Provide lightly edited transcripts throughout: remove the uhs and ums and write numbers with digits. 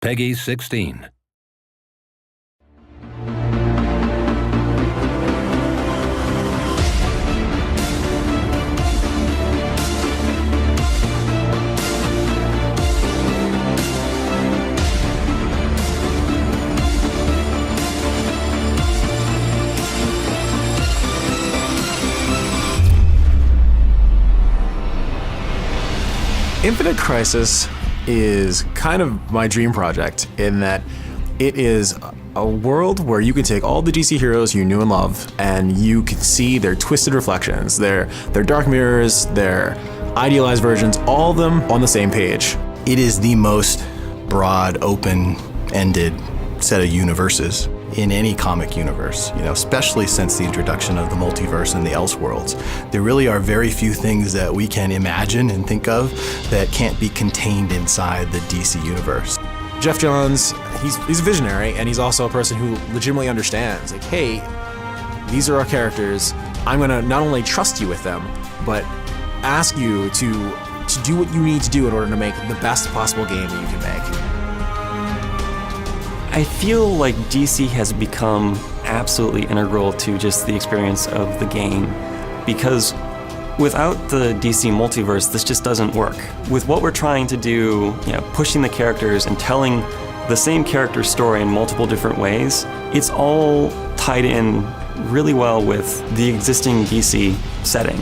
Peggy 16. Infinite Crisis is kind of my dream project in that it is a world where you can take all the DC heroes you knew and love and you can see their twisted reflections, their dark mirrors, their idealized versions, all of them on the same page. It is the most broad, open-ended set of universes in any comic universe, especially since the introduction of the multiverse and the Elseworlds. There really are very few things that we can imagine and think of that can't be contained inside the DC universe. Jeff Johns, he's a visionary, and he's also a person who legitimately understands, like, hey, these are our characters. I'm gonna not only trust you with them, but ask you to do what you need to do in order to make the best possible game that you can make. I feel like DC has become absolutely integral to just the experience of the game, because without the DC multiverse, this just doesn't work. With what we're trying to do, pushing the characters and telling the same character story in multiple different ways, it's all tied in really well with the existing DC setting.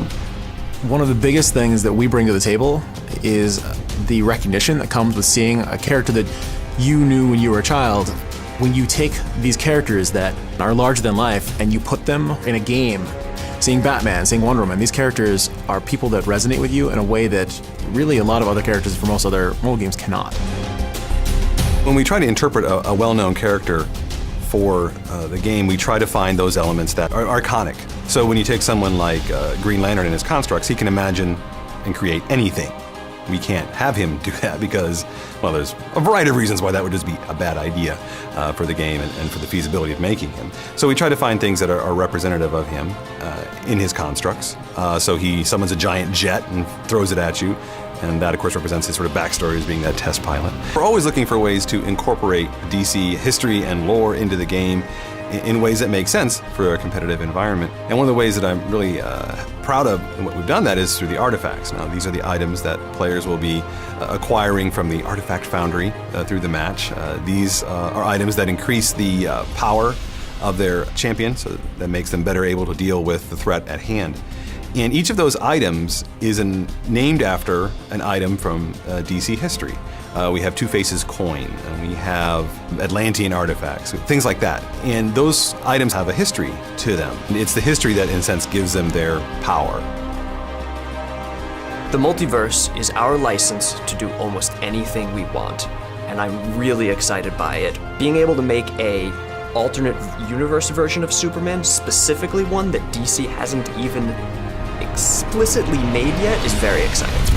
One of the biggest things that we bring to the table is the recognition that comes with seeing a character that you knew when you were a child. When you take these characters that are larger than life and you put them in a game, seeing Batman, seeing Wonder Woman, these characters are people that resonate with you in a way that really a lot of other characters from most other mobile games cannot. When we try to interpret a well-known character for the game, we try to find those elements that are iconic. So when you take someone like Green Lantern and his constructs, he can imagine and create anything. We can't have him do that because, well, there's a variety of reasons why that would just be a bad idea for the game and for the feasibility of making him. So we try to find things that are representative of him in his constructs. So he summons a giant jet and throws it at you, and that, of course, represents his sort of backstory as being that test pilot. We're always looking for ways to incorporate DC history and lore into the game in ways that make sense for a competitive environment. And one of the ways that I'm really proud of and what we've done that is through the artifacts. Now, these are the items that players will be acquiring from the Artifact Foundry through the match. These are items that increase the power of their champion, so that makes them better able to deal with the threat at hand. And each of those items is named after an item from DC history. We have Two-Face's coin, and we have Atlantean artifacts, things like that. And those items have a history to them. It's the history that, in a sense, gives them their power. The multiverse is our license to do almost anything we want, and I'm really excited by it. Being able to make a alternate universe version of Superman, specifically one that DC hasn't even explicitly made yet, is very exciting.